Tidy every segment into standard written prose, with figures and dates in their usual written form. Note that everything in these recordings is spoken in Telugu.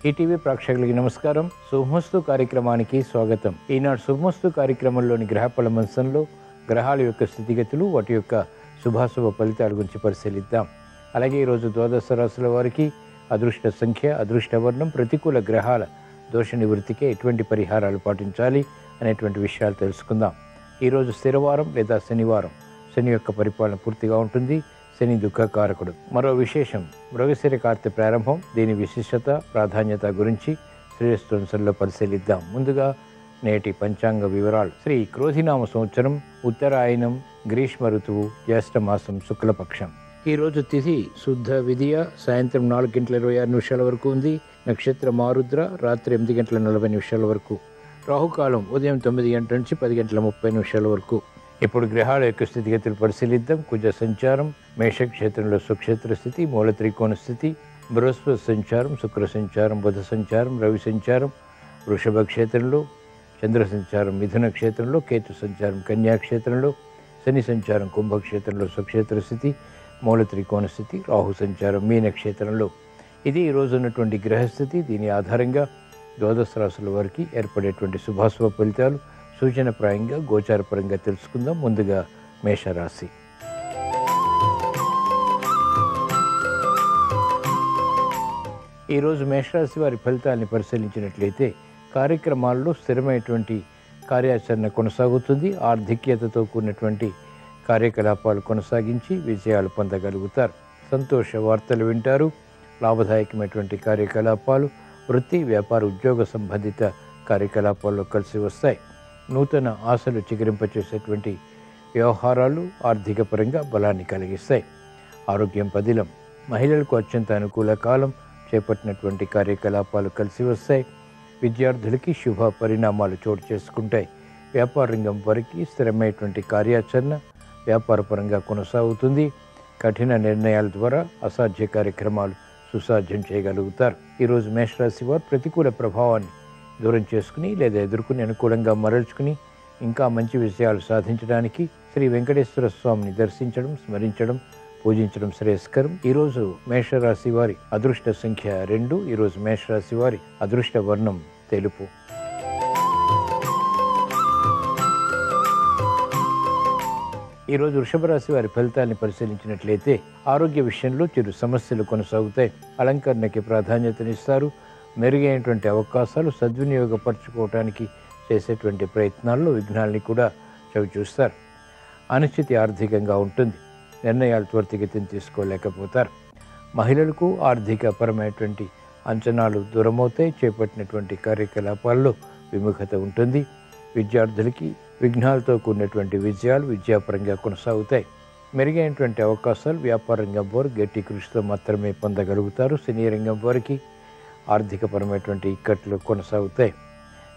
ఈటీవీ ప్రేక్షకులకి నమస్కారం. శుభమస్తు కార్యక్రమానికి స్వాగతం. ఈనాడు శుభమస్తు కార్యక్రమంలోని గ్రహఫల మంచంలో గ్రహాల యొక్క స్థితిగతులు, వాటి యొక్క శుభాశుభ ఫలితాల గురించి పరిశీలిద్దాం. అలాగే ఈరోజు ద్వాదశ రాశుల వారికి అదృష్ట సంఖ్య, అదృష్ట వర్ణం, ప్రతికూల గ్రహాల దోష నివృత్తికి ఎటువంటి పరిహారాలు పాటించాలి అనేటువంటి విషయాలు తెలుసుకుందాం. ఈరోజు స్థిరవారం లేదా శనివారం. శని యొక్క పరిపాలన పూర్తిగా ఉంటుంది. శని దుఃఖకారకుడు. మరో విశేషం, మృగశిర కార్తె ప్రారంభం. దీని విశిష్టత, ప్రాధాన్యత గురించి శ్రేయస్సులో పరిశీలిద్దాం. ముందుగా నేటి పంచాంగ వివరాలు. శ్రీ క్రోధినామ సంవత్సరం, ఉత్తరాయణం, గ్రీష్మ ఋతువు, జ్యేష్ఠమాసం, శుక్లపక్షం. ఈరోజు తిథి శుద్ధ విధియ, సాయంత్రం 4:26 వరకు ఉంది. నక్షత్రం ఆరుద్ర, రాత్రి 8:40 వరకు. రాహుకాలం ఉదయం 9 గంటల నుంచి 10:30 వరకు. ఇప్పుడు గ్రహాల యొక్క స్థితిగతులు పరిశీలిద్దాం. కుజ సంచారం మేషక్షేత్రంలో స్వక్షేత్ర స్థితి, మూల త్రికోణ స్థితి. బృహస్పతి సంచారం, శుక్ర సంచారం, బుధ సంచారం, రవి సంచారం వృషభ క్షేత్రంలో, చంద్ర సంచారం మిథున క్షేత్రంలో, కేతు సంచారం కన్యాక్షేత్రంలో, శని సంచారం కుంభక్షేత్రంలో స్వక్షేత్ర స్థితి, మూల త్రికోణ స్థితి. రాహు సంచారం మీనక్షేత్రంలో. ఇది ఈరోజు ఉన్నటువంటి గ్రహస్థితి. దీని ఆధారంగా ద్వాదశ రాశుల వారికి ఏర్పడేటువంటి శుభాశుభ ఫలితాలు సూచనప్రాయంగా గోచారపరంగా తెలుసుకుందాం. ముందుగా మేషరాశి. ఈరోజు మేషరాశి వారి ఫలితాన్ని పరిశీలించినట్లయితే కార్యక్రమాల్లో స్థిరమైనటువంటి కార్యాచరణ కొనసాగుతుంది. ఆర్థిక్యతతో కూడినటువంటి కార్యకలాపాలు కొనసాగించి విజయాలు పొందగలుగుతారు. సంతోష వార్తలు వింటారు. లాభదాయకమైనటువంటి కార్యకలాపాలు వృత్తి, వ్యాపార, ఉద్యోగ సంబంధిత కార్యకలాపాల్లో కలిసి వస్తాయి. నూతన ఆశలు చిగురింపచేసేటువంటి వ్యవహారాలు ఆర్థిక పరంగా బలాన్ని కలిగిస్తాయి. ఆరోగ్యం పదిలం. మహిళలకు అత్యంత అనుకూల కాలం. చేపట్టినటువంటి కార్యకలాపాలు కలిసి వస్తాయి. విద్యార్థులకి శుభ పరిణామాలు చోటు చేసుకుంటాయి. వ్యాపార రంగం వారికి స్థిరమైనటువంటి కార్యాచరణ వ్యాపారపరంగా కొనసాగుతుంది. కఠిన నిర్ణయాల ద్వారా అసాధ్య కార్యక్రమాలు సుసాధ్యం చేయగలుగుతారు. ఈరోజు మేషరాశి వారు ప్రతికూల ప్రభావాన్ని దూరం చేసుకుని లేదా ఎదుర్కొని అనుకూలంగా మరల్చుకుని ఇంకా మంచి విజయాలు సాధించడానికి శ్రీ వెంకటేశ్వర స్వామిని దర్శించడం, స్మరించడం, పూజించడం శ్రేయస్కరం. ఈరోజు మేషరాశి వారి అదృష్ట సంఖ్య 2. ఈరోజు మేషరాశి వారి అదృష్ట వర్ణం తెలుపు. ఈరోజు వృషభ రాశి వారి ఫలితాన్ని పరిశీలించినట్లయితే ఆరోగ్య విషయంలో చిరు సమస్యలు కొనసాగుతాయి. అలంకరణకి ప్రాధాన్యతనిస్తారు. మెరుగైనటువంటి అవకాశాలు సద్వినియోగపరచుకోవటానికి చేసేటువంటి ప్రయత్నాల్లో విఘ్నాల్ని కూడా చవిచూస్తారు. అనిశ్చితి ఆర్థికంగా ఉంటుంది. నిర్ణయాలు త్వరితగతిని తీసుకోలేకపోతారు. మహిళలకు ఆర్థిక పరమైనటువంటి అంచనాలు దూరమవుతాయి. చేపట్టినటువంటి కార్యకలాపాల్లో విముఖత ఉంటుంది. విద్యార్థులకి విఘ్నాలతో కూడినటువంటి విజయాలు విద్యాపరంగా కొనసాగుతాయి. మెరుగైనటువంటి అవకాశాలు వ్యాపార రంగం వారు గట్టి కృషితో మాత్రమే పొందగలుగుతారు. సినీ రంగం వారికి ఆర్థికపరమైనటువంటి ఇక్కట్లు కొనసాగుతాయి.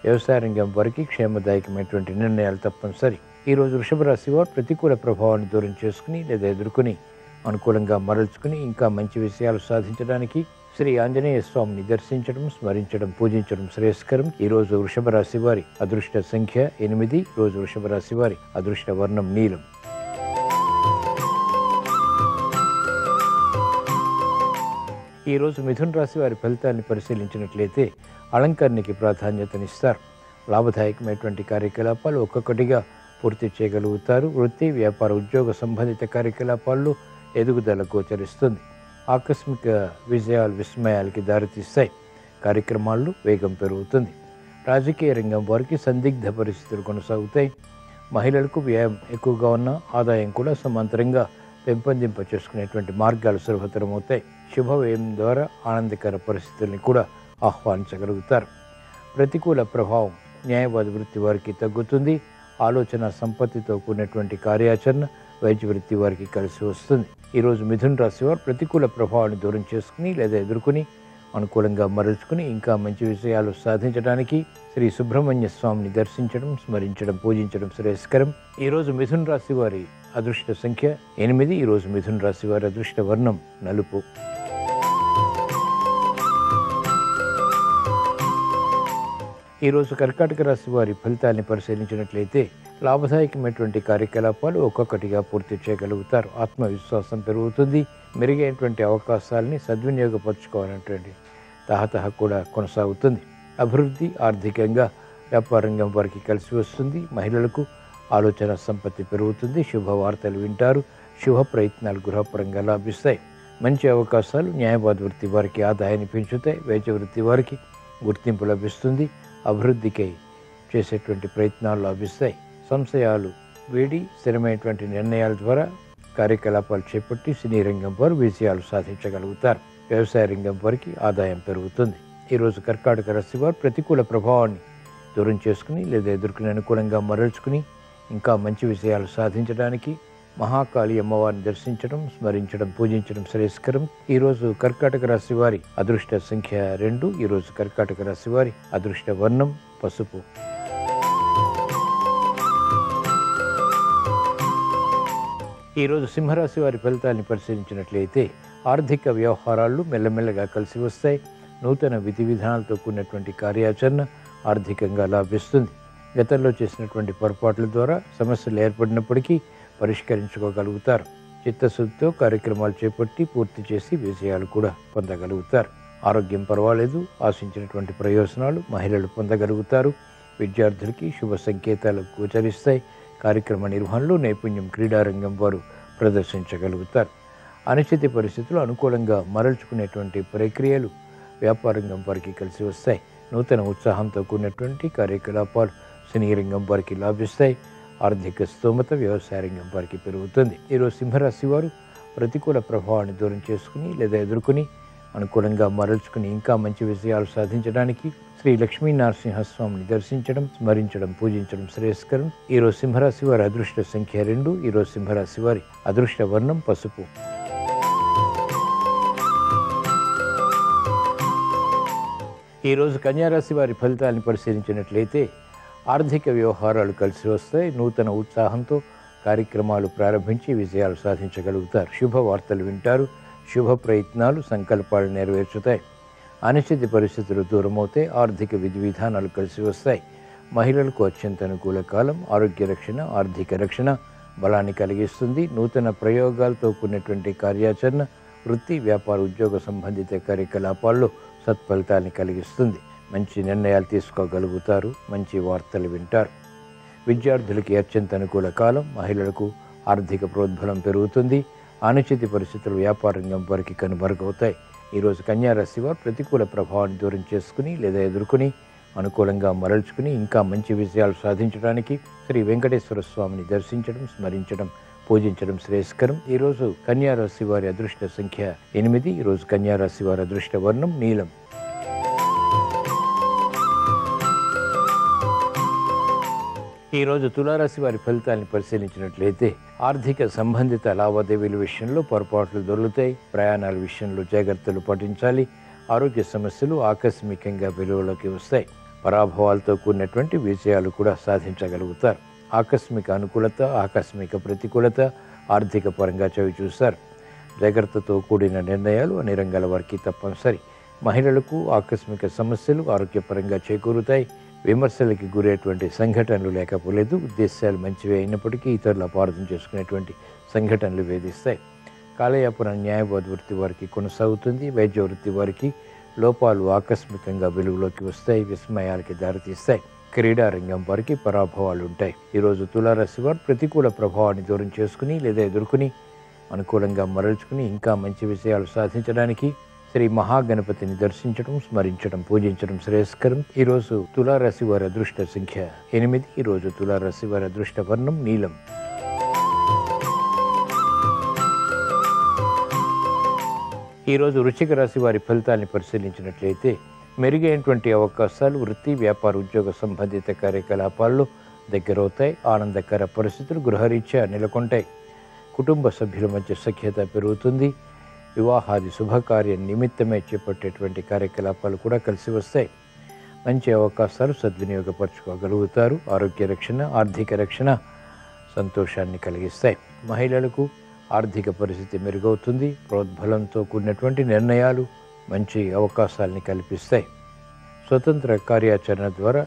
వ్యవసాయ రంగం వారికి క్షేమదాయకమైనటువంటి నిర్ణయాలు తప్పనిసరి. ఈరోజు వృషభ రాశి వారు ప్రతికూల ప్రభావాన్ని దూరం చేసుకుని లేదా ఎదుర్కొని అనుకూలంగా మరల్చుకుని ఇంకా మంచి విషయాలు సాధించడానికి శ్రీ ఆంజనేయ స్వామిని దర్శించడం, స్మరించడం, పూజించడం శ్రేయస్కరం. ఈరోజు వృషభ రాశి వారి అదృష్ట సంఖ్య 8. ఈరోజు వృషభ రాశి వారి అదృష్ట వర్ణం నీలం. ఈరోజు మిథున రాశి వారి ఫలితాన్ని పరిశీలించినట్లయితే అలంకరణకి ప్రాధాన్యతనిస్తారు. లాభదాయకమైనటువంటి కార్యకలాపాలు ఒక్కొక్కటిగా పూర్తి చేయగలుగుతారు. వృత్తి, వ్యాపార, ఉద్యోగ సంబంధిత కార్యకలాపాల్లో ఎదుగుదల గోచరిస్తుంది. ఆకస్మిక విజయాలు విస్మయాలకి దారితీస్తాయి. కార్యక్రమాల్లో వేగం పెరుగుతుంది. రాజకీయ రంగం వారికి సందిగ్ధ పరిస్థితులు కొనసాగుతాయి. మహిళలకు వ్యయం ఎక్కువగా ఉన్న ఆదాయం కూడా సమాంతరంగా పెంపొందింప చేసుకునేటువంటి మార్గాలు సులభతరమవుతాయి. శుభవ్యయం ద్వారా ఆనందకర పరిస్థితుల్ని కూడా ఆహ్వానించగలుగుతారు. ప్రతికూల ప్రభావం న్యాయవాద వృత్తి వారికి తగ్గుతుంది. ఆలోచన సంపత్తితో కూడినటువంటి కార్యాచరణ వైద్య వృత్తి వారికి కలిసి వస్తుంది. ఈరోజు మిథున రాశి వారు ప్రతికూల ప్రభావాన్ని దూరం చేసుకుని లేదా ఎదుర్కొని అనుకూలంగా మరల్చుకుని ఇంకా మంచి విషయాలు సాధించడానికి శ్రీ సుబ్రహ్మణ్య స్వామిని దర్శించడం, స్మరించడం, పూజించడం శ్రేయస్కరం. ఈరోజు మిథున రాశి వారి అదృష్ట సంఖ్య 8. ఈరోజు మిథున రాశి వారి అదృష్ట వర్ణం నలుపు. ఈరోజు కర్కాటక రాశి వారి ఫలితాన్ని పరిశీలించినట్లయితే లాభదాయకమైనటువంటి కార్యకలాపాలు ఒక్కొక్కటిగా పూర్తి చేయగలుగుతారు. ఆత్మవిశ్వాసం పెరుగుతుంది. మెరుగైనటువంటి అవకాశాలని సద్వినియోగపరచుకోవాలనేటువంటి తహతహ కూడా కొనసాగుతుంది. అభివృద్ధి ఆర్థికంగా వ్యాపార రంగం వారికి కలిసి వస్తుంది. మహిళలకు ఆలోచన సంపత్తి పెరుగుతుంది. శుభవార్తలు వింటారు. శుభ ప్రయత్నాలు గృహపరంగా లాభిస్తాయి. మంచి అవకాశాలు న్యాయవాద వృత్తి వారికి ఆదాయాన్ని పెంచుతాయి. వైద్య వృత్తి వారికి గుర్తింపు లభిస్తుంది. అభివృద్ధికై చేసేటువంటి ప్రయత్నాలు లాభిస్తాయి. సంశయాలు వీడి స్థిరమైనటువంటి నిర్ణయాల ద్వారా కార్యకలాపాలు చేపట్టి సినీ రంగం వారు విజయాలు సాధించగలుగుతారు. వ్యవసాయ రంగం వారికి ఆదాయం పెరుగుతుంది. ఈరోజు కర్కాటక రాశి వారు ప్రతికూల ప్రభావాన్ని దూరం చేసుకుని లేదా ఎదుర్కొని అనుకూలంగా మరల్చుకుని ఇంకా మంచి విజయాలు సాధించడానికి మహాకాళి అమ్మవారిని దర్శించడం, స్మరించడం, పూజించడం శ్రేయస్కరం. ఈరోజు కర్కాటక రాశి వారి అదృష్ట సంఖ్య 2. ఈరోజు కర్కాటక రాశి వారి అదృష్ట వర్ణం పసుపు. ఈరోజు సింహరాశి వారి ఫలితాన్ని పరిశీలించినట్లయితే ఆర్థిక వ్యవహారాలు మెల్లమెల్లగా కలిసి వస్తాయి. నూతన విధి విధానాలతో కూడినటువంటి కార్యాచరణ ఆర్థికంగా లాభిస్తుంది. గతంలో చేసినటువంటి పొరపాట్ల ద్వారా సమస్యలు ఏర్పడినప్పటికీ పరిష్కరించుకోగలుగుతారు. చిత్తశుద్ధితో కార్యక్రమాలు చేపట్టి పూర్తి చేసి విజయాలు కూడా పొందగలుగుతారు. ఆరోగ్యం పర్వాలేదు. ఆశించినటువంటి ప్రయోజనాలు మహిళలు పొందగలుగుతారు. విద్యార్థులకి శుభ సంకేతాలు గోచరిస్తాయి. కార్యక్రమ నిర్వహణలో నైపుణ్యం క్రీడారంగం వారు ప్రదర్శించగలుగుతారు. అనిశ్చిత పరిస్థితులు అనుకూలంగా మరల్చుకునేటువంటి ప్రక్రియలు వ్యాపారంగం వారికి కలిసి వస్తాయి. నూతన ఉత్సాహంతో కూడినటువంటి కార్యకలాపాలు సినీ రంగం వారికి లాభిస్తాయి. ఆర్థిక స్తోమత వ్యవసాయ రంగం వారికి పెరుగుతుంది. ఈరోజు సింహరాశి వారు ప్రతికూల ప్రభావాన్ని దూరం చేసుకుని లేదా ఎదుర్కొని అనుకూలంగా మరల్చుకుని ఇంకా మంచి విజయాలు సాధించడానికి శ్రీ లక్ష్మీ నరసింహస్వామిని దర్శించడం, స్మరించడం, పూజించడం శ్రేయస్కరం. ఈరోజు సింహరాశి వారి అదృష్ట సంఖ్య 2. ఈరోజు సింహరాశి వారి అదృష్ట వర్ణం పసుపు. ఈరోజు కన్యారాశి వారి ఫలితాలను పరిశీలించినట్లయితే ఆర్థిక వ్యవహారాలు కలిసి వస్తాయి. నూతన ఉత్సాహంతో కార్యక్రమాలు ప్రారంభించి విజయాలు సాధించగలుగుతారు. శుభవార్తలు వింటారు. శుభ ప్రయత్నాలు సంకల్పాలు నెరవేర్చుతాయి. అనిశ్చిత పరిస్థితులు దూరమవుతాయి. ఆర్థిక విధి విధానాలు కలిసి వస్తాయి. మహిళలకు అత్యంత అనుకూల కాలం. ఆరోగ్య రక్షణ, ఆర్థిక రక్షణ బలాన్ని కలిగిస్తుంది. నూతన ప్రయోగాలతో కూడినటువంటి కార్యాచరణ వృత్తి, వ్యాపార, ఉద్యోగ సంబంధిత కార్యకలాపాల్లో సత్ఫలితాన్ని కలిగిస్తుంది. మంచి నిర్ణయాలు తీసుకోగలుగుతారు. మంచి వార్తలు వింటారు. విద్యార్థులకి అత్యంత అనుకూల కాలం. మహిళలకు ఆర్థిక ప్రోద్బలం పెరుగుతుంది. అనిశ్చిత పరిస్థితులు వ్యాపార రంగం వారికి కనుమరుగవుతాయి. ఈరోజు కన్యారాశి వారు ప్రతికూల ప్రభావాన్ని దూరం చేసుకుని లేదా ఎదుర్కొని అనుకూలంగా మరల్చుకుని ఇంకా మంచి విజయాలు సాధించడానికి శ్రీ వెంకటేశ్వర స్వామిని దర్శించడం, స్మరించడం, పూజించడం శ్రేయస్కరం. ఈరోజు కన్యారాశి వారి అదృష్ట సంఖ్య 8. ఈరోజు కన్యారాశి వారి అదృష్ట వర్ణం నీలం. ఈరోజు తులారాశి వారి ఫలితాలను పరిశీలించినట్లయితే ఆర్థిక సంబంధిత లావాదేవీల విషయంలో పొరపాట్లు దొరుకుతాయి. ప్రయాణాల విషయంలో జాగ్రత్తలు పాటించాలి. ఆరోగ్య సమస్యలు ఆకస్మికంగా వెలుగులోకి వస్తాయి. పరాభవాలతో కూడినటువంటి విజయాలు కూడా సాధించగలుగుతారు. ఆకస్మిక అనుకూలత, ఆకస్మిక ప్రతికూలత ఆర్థిక పరంగా చవి చూస్తారు. జాగ్రత్తతో కూడిన నిర్ణయాలు అన్ని రంగాల వారికి తప్పనిసరి. మహిళలకు ఆకస్మిక సమస్యలు ఆరోగ్యపరంగా చేకూరుతాయి. విమర్శలకి గురేటువంటి సంఘటనలు లేకపోలేదు. ఉద్దేశాలు మంచివే అయినప్పటికీ ఇతరులు అపార్థం చేసుకునేటువంటి సంఘటనలు వేధిస్తాయి. కాలయాపన న్యాయవాద వృత్తి వారికి కొనసాగుతుంది. వైద్య వృత్తి వారికి లోపాలు ఆకస్మికంగా వెలుగులోకి వస్తాయి. విస్మయాలకి దారితీస్తాయి. క్రీడారంగం వారికి పరాభవాలు ఉంటాయి. ఈరోజు తులారాశి వారు ప్రతికూల ప్రభావాన్ని దూరం చేసుకుని లేదా ఎదుర్కొని అనుకూలంగా మరల్చుకుని ఇంకా మంచి విజయాలు సాధించడానికి శ్రీ మహాగణపతిని దర్శించడం, స్మరించడం, పూజించడం శ్రేయస్కరం. ఈరోజు తులారాశి వారి అదృష్ట సంఖ్య 8. ఈరోజు తులారాశి వారి అదృష్ట వర్ణం నీలం. ఈరోజు వృశ్చిక రాశి వారి ఫలితాలను పరిశీలించినట్లయితే మెరుగైనటువంటి అవకాశాలు వృత్తి, వ్యాపార, ఉద్యోగ సంబంధిత కార్యకలాపాల్లో దగ్గరవుతాయి. ఆనందకర పరిస్థితులు గృహరీత్యా నెలకొంటాయి. కుటుంబ సభ్యుల మధ్య సఖ్యత పెరుగుతుంది. వివాహాది శుభకార్య నిమిత్తమే చేపట్టేటువంటి కార్యకలాపాలు కూడా కలిసి వస్తాయి. మంచి అవకాశాలు సద్వినియోగపరచుకోగలుగుతారు. ఆరోగ్య రక్షణ, ఆర్థిక రక్షణ సంతోషాన్ని కలిగిస్తాయి. మహిళలకు ఆర్థిక పరిస్థితి మెరుగవుతుంది. ప్రోద్బలంతో కూడినటువంటి నిర్ణయాలు మంచి అవకాశాలని కల్పిస్తాయి. స్వతంత్ర కార్యాచరణ ద్వారా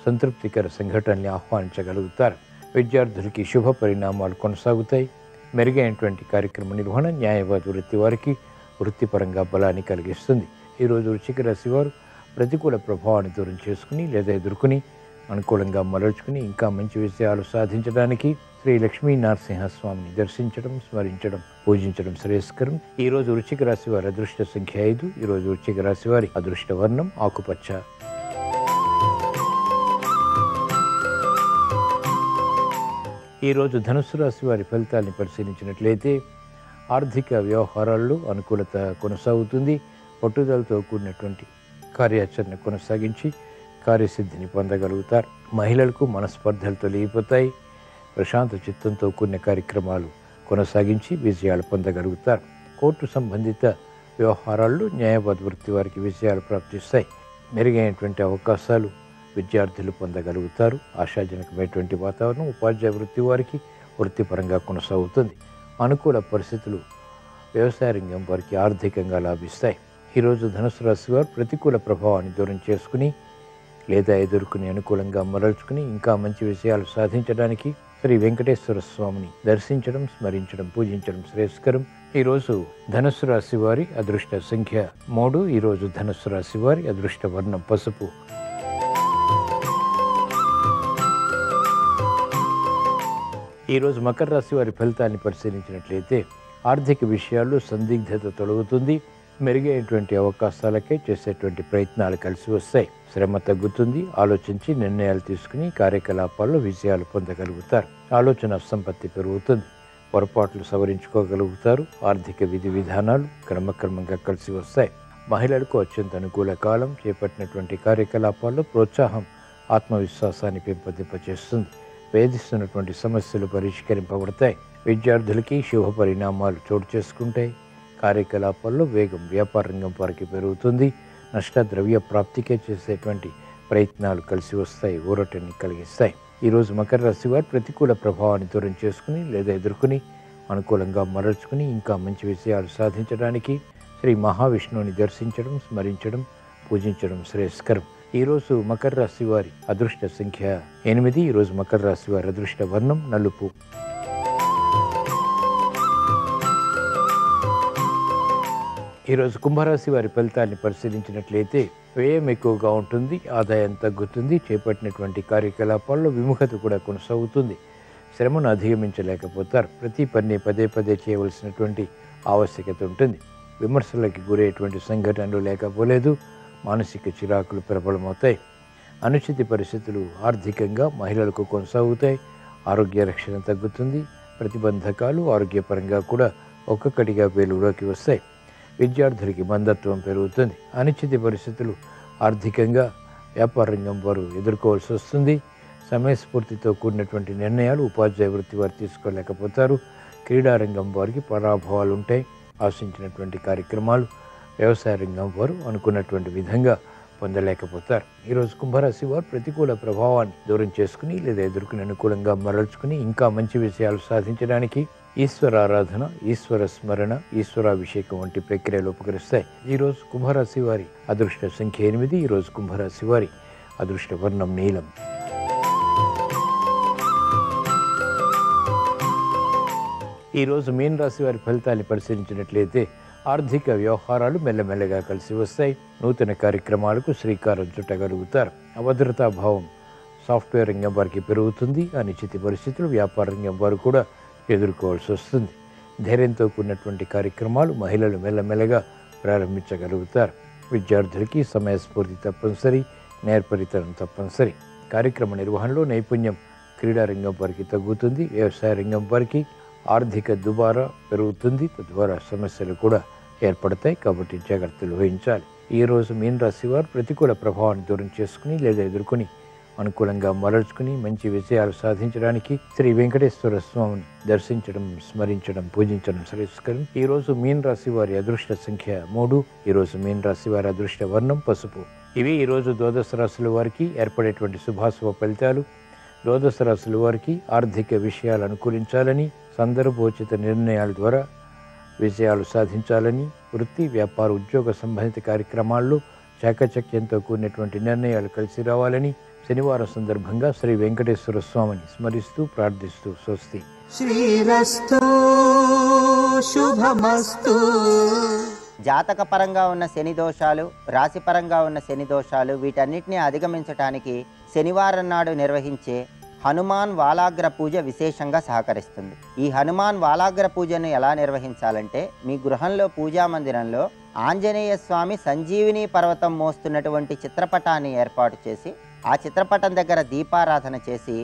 సంతృప్తికర సంఘటనల్ని ఆహ్వానించగలుగుతారు. విద్యార్థులకి శుభ పరిణామాలు కొనసాగుతాయి. మెరుగైనటువంటి కార్యక్రమ నిర్వహణ న్యాయవాద వృత్తి వారికి వృత్తిపరంగా బలాన్ని కలిగిస్తుంది. ఈరోజు వృశ్చిక రాశి వారు ప్రతికూల ప్రభావాన్ని దూరం చేసుకుని లేదా ఎదుర్కొని అనుకూలంగా మరల్చుకుని ఇంకా మంచి విషయాలు సాధించడానికి శ్రీ లక్ష్మీ నరసింహస్వామిని దర్శించడం, స్మరించడం, పూజించడం శ్రేయస్కరం. ఈరోజు వృశ్చిక రాశి వారి అదృష్ట సంఖ్య 5. ఈరోజు వృశ్చిక రాశి వారి అదృష్ట వర్ణం ఆకుపచ్చ. ఈరోజు ధనుస్సు రాశి వారి ఫలితాన్ని పరిశీలించినట్లయితే ఆర్థిక వ్యవహారాల్లో అనుకూలత కొనసాగుతుంది. పట్టుదలతో కూడినటువంటి కార్యాచరణ కొనసాగించి కార్యసిద్ధిని పొందగలుగుతారు. మహిళలకు మనస్పర్ధలు తొలగిపోతాయి. ప్రశాంత చిత్తంతో కూడిన కార్యక్రమాలు కొనసాగించి విజయాలు పొందగలుగుతారు. కోర్టు సంబంధిత వ్యవహారాల్లో న్యాయవాద వృత్తి వారికి విజయాలు ప్రాప్తిస్తాయి. మెరుగైనటువంటి అవకాశాలు విద్యార్థులు పొందగలుగుతారు. ఆశాజనకమైనటువంటి వాతావరణం ఉపాధ్యాయ వృత్తి వారికి వృత్తిపరంగా కొనసాగుతుంది. అనుకూల పరిస్థితులు వ్యవసాయ రంగం వారికి ఆర్థికంగా లాభిస్తాయి. ఈరోజు ధనుసు రాశి వారు ప్రతికూల ప్రభావాన్ని దూరం చేసుకుని లేదా ఎదుర్కొని అనుకూలంగా మరల్చుకుని ఇంకా మంచి విషయాలు సాధించడానికి శ్రీ వెంకటేశ్వర స్వామిని దర్శించడం, స్మరించడం, పూజించడం శ్రేయస్కరం. ఈరోజు ధనుసు రాశి వారి అదృష్ట సంఖ్య 3. ఈరోజు ధనుసు రాశి వారి అదృష్ట వర్ణం పసుపు. ఈరోజు మకర రాశి వారి ఫలితాన్ని పరిశీలించినట్లయితే ఆర్థిక విషయాల్లో సందిగ్ధత తొలగుతుంది. మెరుగైనటువంటి అవకాశాలకే చేసేటువంటి ప్రయత్నాలు కలిసి వస్తాయి. శ్రమ తగ్గుతుంది. ఆలోచించి నిర్ణయాలు తీసుకుని కార్యకలాపాల్లో విజయాలు పొందగలుగుతారు. ఆలోచన సంపత్తి పెరుగుతుంది. పొరపాట్లు సవరించుకోగలుగుతారు. ఆర్థిక విధి విధానాలు క్రమక్రమంగా కలిసి వస్తాయి. మహిళలకు అత్యంత అనుకూల కాలం. చేపట్టినటువంటి కార్యకలాపాల్లో ప్రోత్సాహం ఆత్మవిశ్వాసాన్ని పెంపొందింపచేస్తుంది. వేధిస్తున్నటువంటి సమస్యలు పరిష్కరింపబడతాయి. విద్యార్థులకి శుభ పరిణామాలు చోటు చేసుకుంటాయి. కార్యకలాపాల్లో వేగం వ్యాపార రంగం వారికి పెరుగుతుంది. నష్ట ద్రవ్య ప్రాప్తికే చేసేటువంటి ప్రయత్నాలు కలిసి వస్తాయి. ఊరటని కలిగిస్తాయి. ఈరోజు మకర రాశి వారు ప్రతికూల ప్రభావాన్ని దూరం చేసుకుని లేదా ఎదుర్కొని అనుకూలంగా మరల్చుకుని ఇంకా మంచి విషయాలు సాధించడానికి శ్రీ మహావిష్ణువుని దర్శించడం, స్మరించడం, పూజించడం శ్రేయస్కరం. ఈరోజు మకర రాశి వారి అదృష్ట సంఖ్య 8. ఈరోజు మకర రాశి వారి అదృష్ట వర్ణం నలుపు. ఈరోజు కుంభరాశి వారి ఫలితాన్ని పరిశీలించినట్లయితే వ్యయం ఎక్కువగా ఉంటుంది. ఆదాయం తగ్గుతుంది. చేపట్టినటువంటి కార్యకలాపాల్లో విముఖత కూడా కొనసాగుతుంది. శ్రమను అధిగమించలేకపోతారు. ప్రతి పని పదే పదే చేయవలసినటువంటి ఆవశ్యకత ఉంటుంది. విమర్శలకి గురయ్యేటువంటి సంఘటనలు లేకపోలేదు. మానసిక చిరాకులు ప్రబలమవుతాయి. అనుచిత పరిస్థితులు ఆర్థికంగా మహిళలకు కొనసాగుతాయి. ఆరోగ్య రక్షణ తగ్గుతుంది. ప్రతిబంధకాలు ఆరోగ్యపరంగా కూడా ఒక్కొక్కటిగా వెలుగులోకి వస్తాయి. విద్యార్థులకి మందత్వం పెరుగుతుంది. అనిశ్చిత పరిస్థితులు ఆర్థికంగా వ్యాపార రంగం వారు ఎదుర్కోవాల్సి వస్తుంది. సమయస్ఫూర్తితో కూడినటువంటి నిర్ణయాలు ఉపాధ్యాయ వృత్తి వారు తీసుకోలేకపోతారు. క్రీడారంగం వారికి పరాభవాలు ఉంటాయి. ఆశించినటువంటి కార్యక్రమాలు వ్యవసాయ రంగం వారు అనుకున్నటువంటి విధంగా పొందలేకపోతారు. ఈరోజు కుంభరాశి వారు ప్రతికూల ప్రభావాన్ని దూరం చేసుకుని లేదా ఎదుర్కొని అనుకూలంగా మరల్చుకుని ఇంకా మంచి విషయాలు సాధించడానికి ఈశ్వర ఆరాధన, ఈశ్వర స్మరణ, ఈశ్వరాభిషేకం వంటి ప్రక్రియలు ఉపకరిస్తాయి. ఈరోజు కుంభరాశి వారి అదృష్ట సంఖ్య 8. ఈరోజు కుంభరాశి వారి అదృష్ట వర్ణం నీలం. ఈరోజు మీన రాశి వారి ఫలితాన్ని పరిశీలించినట్లయితే ఆర్థిక వ్యవహారాలు మెల్లమెల్లగా కలిసి వస్తాయి. నూతన కార్యక్రమాలకు శ్రీకారం చుట్టగలుగుతారు. అభద్రతాభావం సాఫ్ట్వేర్ రంగం వారికి పెరుగుతుంది. అనిశ్చిత పరిస్థితులు వ్యాపార రంగం వారు కూడా ఎదుర్కోవాల్సి వస్తుంది. ధైర్యంతో కూడినటువంటి కార్యక్రమాలు మహిళలు మెల్లమెల్లగా ప్రారంభించగలుగుతారు. విద్యార్థులకి సమయస్ఫూర్తి తప్పనిసరి, నేర్పరితనం తప్పనిసరి. కార్యక్రమ నిర్వహణలో నైపుణ్యం క్రీడారంగం వారికి తగ్గుతుంది. వ్యవసాయ రంగం వారికి ఆర్థిక దుబారా పెరుగుతుంది. తద్వారా సమస్యలు కూడా ఏర్పడతాయి. కాబట్టి జాగ్రత్తలు వహించాలి. ఈరోజు మీన రాశి వారు ప్రతికూల ప్రభావాన్ని దూరం చేసుకుని లేదా ఎదుర్కొని అనుకూలంగా మరల్చుకుని మంచి విజయాలు సాధించడానికి శ్రీ వెంకటేశ్వర స్వామిని దర్శించడం, స్మరించడం, పూజించడం శ్రేయస్కరం. ఈరోజు మీన రాశి వారి అదృష్ట సంఖ్య 3. ఈరోజు మీన రాశి వారి అదృష్ట వర్ణం పసుపు. ఇవి ఈరోజు ద్వాదశ రాశుల వారికి ఏర్పడేటువంటి శుభాశుభ ఫలితాలు. ద్వాదశ రాశుల వారికి ఆర్థిక విషయాలు అనుకూలించాలని, సందర్భోచిత నిర్ణయాల ద్వారా విజయాలు సాధించాలని, వృత్తి, వ్యాపార, ఉద్యోగ సంబంధిత కార్యక్రమాల్లో చాకచక్యంతో కూడినటువంటి నిర్ణయాలు కలిసి రావాలని శనివారం సందర్భంగా శ్రీ వెంకటేశ్వర స్వామిని స్మరిస్తూ ప్రార్థిస్తూ స్వస్తి. శ్రీరస్తు శుభమస్తు. జాతకపరంగా ఉన్న శని దోషాలు, రాశిపరంగా ఉన్న శని దోషాలు వీటన్నిటిని అధిగమించడానికి శనివారం నాడు నిర్వహించే హనుమాన్ వాలాగ్ర పూజ విశేషంగా సహకరిస్తుంది. ఈ హనుమాన్ వాలాగ్ర పూజను ఎలా నిర్వహించాలంటే, మీ గృహంలో పూజా మందిరంలో ఆంజనేయ స్వామి సంజీవిని పర్వతం మోస్తున్నటువంటి చిత్రపటాన్ని ఏర్పాటు చేసి, ఆ చిత్రపటం దగ్గర దీపారాధన చేసి,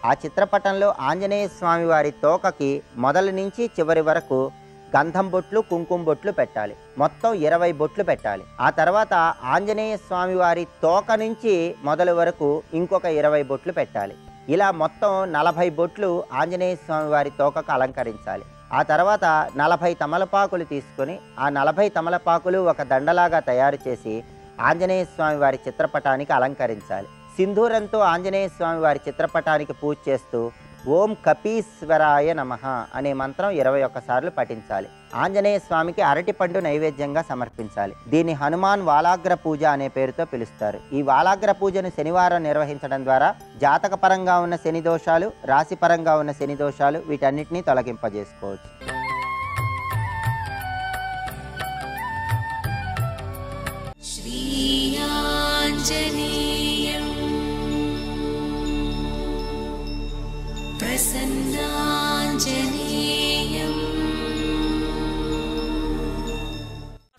ఆ చిత్రపటంలో ఆంజనేయ స్వామి వారి తోకకి మొదలు నుంచి చివరి వరకు గంధం బొట్లు, కుంకుమ బొట్లు పెట్టాలి. మొత్తం 20 బొట్లు పెట్టాలి. ఆ తర్వాత ఆంజనేయ స్వామి వారి తోక నుంచి మొదలు వరకు ఇంకొక 20 బొట్లు పెట్టాలి. ఇలా మొత్తం 40 బొట్లు ఆంజనేయ స్వామి వారి తోకకు అలంకరించాలి. ఆ తర్వాత 40 తమలపాకులు తీసుకొని, ఆ 40 తమలపాకులు ఒక దండలాగా తయారు చేసి ఆంజనేయ స్వామి వారి చిత్రపటానికి అలంకరించాలి. సింధూరంతో ఆంజనేయ స్వామి వారి చిత్రపటానికి పూజ చేస్తూ ఓం కపీశ్వరాయ నమః అనే మంత్రం 21 సార్లు పఠించాలి. ఆంజనేయ స్వామికి అరటిపండు నైవేద్యంగా సమర్పించాలి. దీన్ని హనుమాన్ వాలాగ్ర పూజ అనే పేరుతో పిలుస్తారు. ఈ వాలాగ్ర పూజను శనివారం నిర్వహించడం ద్వారా జాతకపరంగా ఉన్న శని దోషాలు, రాశిపరంగా ఉన్న శని దోషాలు వీటన్నిటినీ తొలగింపజేసుకోవచ్చు.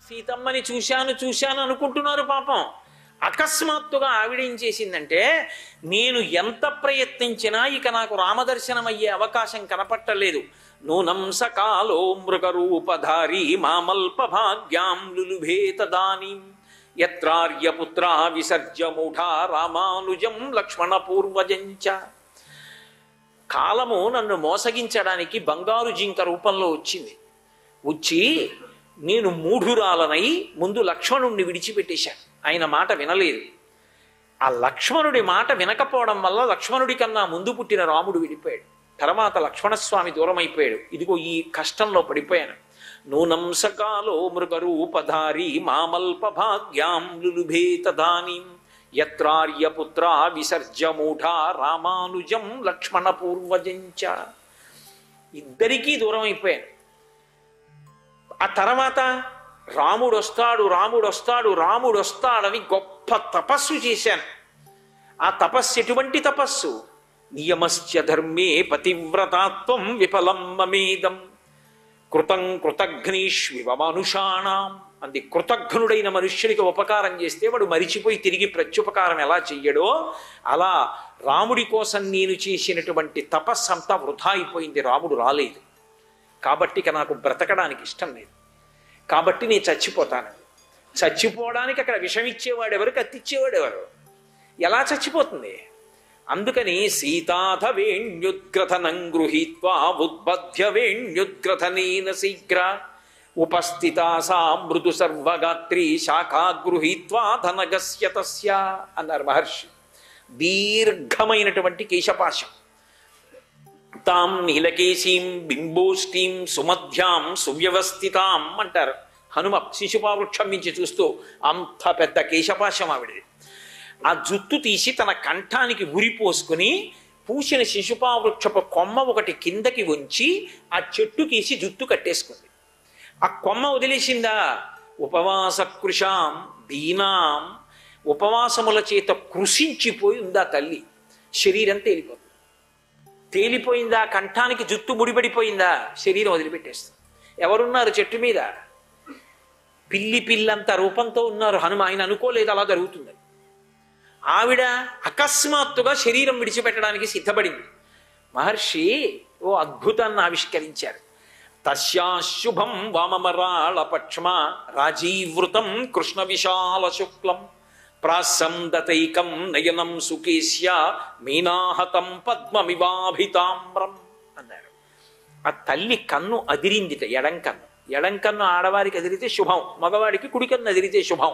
సీతమ్మని చూశాను అనుకుంటున్నారు పాపం. అకస్మాత్తుగా ఆవిడ ఏం చేసిందంటే, నేను ఎంత ప్రయత్నించినా ఇక నాకు రామదర్శనం అయ్యే అవకాశం కనపట్టలేదు. నూనం సకాలో మృగరూపధారి మామల్ప భాగ్యాం లులుభే తదానీం యత్రార్యపుత్ర విసర్జమూఢా రామానుజం లక్ష్మణ పూర్వజంచ. కాలము నన్ను మోసగించడానికి బంగారు జింక రూపంలో వచ్చి నేను మూఢురాలనై ముందు లక్ష్మణుణ్ణి విడిచిపెట్టేశాను. ఆయన మాట వినలేదు. ఆ లక్ష్మణుడి మాట వినకపోవడం వల్ల లక్ష్మణుడి కన్నా ముందు పుట్టిన రాముడు విడిపోయాడు. తర్వాత లక్ష్మణస్వామి దూరం అయిపోయాడు. ఇదిగో ఈ కష్టంలో పడిపోయాను. నూనం సకాలో మృగరూపధారి మామల్ప భాగ్యాం లులుభే తదానీం యత్రార్యపుత్ర విసర్జమూఢా రామానుజం లక్ష్మణ పూర్వజంచ. ఇద్దరికీ దూరం అయిపోయాను. ఆ తర్వాత రాముడు వస్తాడని గొప్ప తపస్సు చేశాను. ఆ తపస్సు ఎటువంటి తపస్సు? నియమశ్చ ధర్మే పతివ్రతాత్వం విఫలం మమేదం కృతం కృతఘ్నీష్వివ మనుషాణం అంది. కృతఘ్నుడైన మనుష్యునికి ఉపకారం చేస్తే వాడు మరిచిపోయి తిరిగి ప్రత్యుపకారం ఎలా చెయ్యడో అలా రాముడి కోసం నేను చేసినటువంటి తపస్సు అంతా వృధా అయిపోయింది. రాముడు రాలేదు కాబట్టి ఇక నాకు బ్రతకడానికి ఇష్టం లేదు. కాబట్టి నేను చచ్చిపోతాను. చచ్చిపోవడానికి అక్కడ విషం ఇచ్చేవాడెవరు, కత్తిచ్చేవాడెవరు? ఎలా చచ్చిపోతుంది? అందుకని సీతాథ వేణ్యుద్గ్రథనం గృహీత్వా ఉద్బధ్య వేణ్యుద్గ్రథనేన శీఘ్ర ఉపస్థితా సా మృదు సర్వగాత్రి శాఖా గృహీత్వా ధనగస్య తస్య అన్నారు మహర్షి. దీర్ఘమైనటువంటి కేశపాశం, తాం నీలకేశీం బింబోష్ఠీం సుమధ్యాం సువ్యవస్థితాం అంటారు. హనుమ శిశుపావృక్షం నుంచి చూస్తూ అంత పెద్ద కేశపాశం ఆవిడది. ఆ జుత్తు తీసి తన కంఠానికి ఉరిపోసుకుని పూసిన శిశుపావృక్షపు కొమ్మ ఒకటి కిందకి ఉంచి ఆ చెట్టుకేసి జుత్తు కట్టేసుకుంది. ఆ కొమ్మ వదిలేసిందా? ఉపవాస కృషాం దీనాం, ఉపవాసముల చేత కృషించిపోయి ఉందా తల్లి. శరీరం తేలిపోయిందా? కంఠానికి జుత్తు ముడిపడిపోయిందా? శరీరం వదిలిపెట్టేస్తుంది. ఎవరున్నారు చెట్టు మీద? పిల్లంత రూపంతో ఉన్నారు హనుమ. ఆయన అనుకోలేదు అలా జరుగుతుందని. ఆవిడ అకస్మాత్తుగా శరీరం విడిచిపెట్టడానికి సిద్ధపడింది. మహర్షి ఓ అద్భుతాన్ని ఆవిష్కరించారు. తస్యాశుభం వామమరాళ పక్ష్మ రాజీవృతం కృష్ణ విశాల శుక్లం ప్రాసందతైకం నయనం సుకేశ్య మీనాహతం పద్మమివాభితామ్రం అన్నారు. ఆ తల్లి కన్ను అదిరిందిట, ఎడం కన్ను ఆడవారికి అదిరితే శుభం, మగవాడికి కుడి కన్ను అదిరితే శుభం.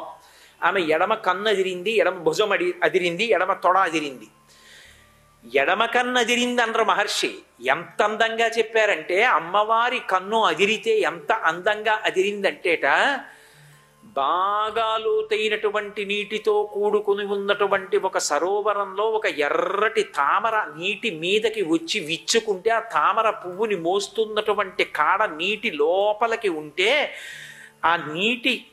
ఆమె ఎడమ కన్ను అదిరింది, ఎడమ భుజం అదిరింది, ఎడమ తొడ అదిరింది. ఎడమ కన్ను అదిరింది అన్నారు మహర్షి. ఎంత అందంగా చెప్పారంటే, అమ్మవారి కన్ను అదిరితే ఎంత అందంగా అదిరిందంటేట, బాగా లోతైనటువంటి నీటితో కూడుకుని ఉన్నటువంటి ఒక సరోవరంలో ఒక ఎర్రటి తామర నీటి మీదకి వచ్చి విచ్చుకుంటే, ఆ తామర పువ్వుని మోస్తున్నటువంటి కాడ నీటి లోపలికి ఉంటే ఆ నీటి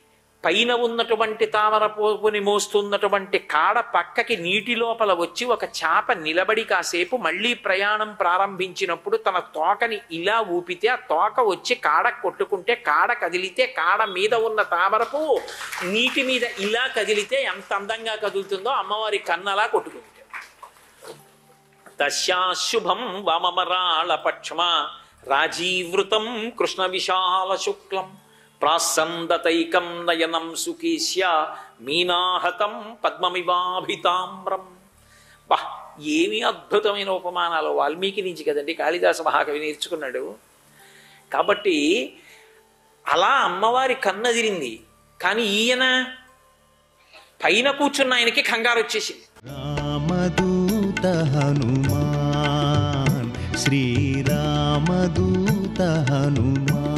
పైన ఉన్నటువంటి తామర పువ్వుని మోస్తున్నటువంటి కాడ పక్కకి నీటి లోపల వచ్చి ఒక చేప నిలబడి కాసేపు మళ్ళీ ప్రయాణం ప్రారంభించినప్పుడు తన తోకని ఇలా ఊపితే ఆ తోక వచ్చి కాడ కొట్టుకుంటే కాడ కదిలితే కాడ మీద ఉన్న తామర పువ్వు నీటి మీద ఇలా కదిలితే ఎంత అందంగా కదులుతుందో అమ్మవారి కన్నలా కొట్టుకుంటే తస్యాశుభం వామమరాళ పక్ష్మ రాజీవృతం కృష్ణ విశాల శుక్లం ప్రాసందతైకం నయనం సుఖీస్య మీనాహతం పద్మమివాభితామ్రం. బా, ఏమి అద్భుతమైన ఉపమానాలు! వాల్మీకి నుంచి కదండి కాళిదాస మహాకవి నేర్చుకున్నాడు. కాబట్టి అలా అమ్మవారి కన్నదిరింది. కానీ ఈయన పైన కూర్చున్న ఆయనకి కంగారు వచ్చేసింది. రామదూత హనుమాన్ శ్రీరామదూత హనుమాన్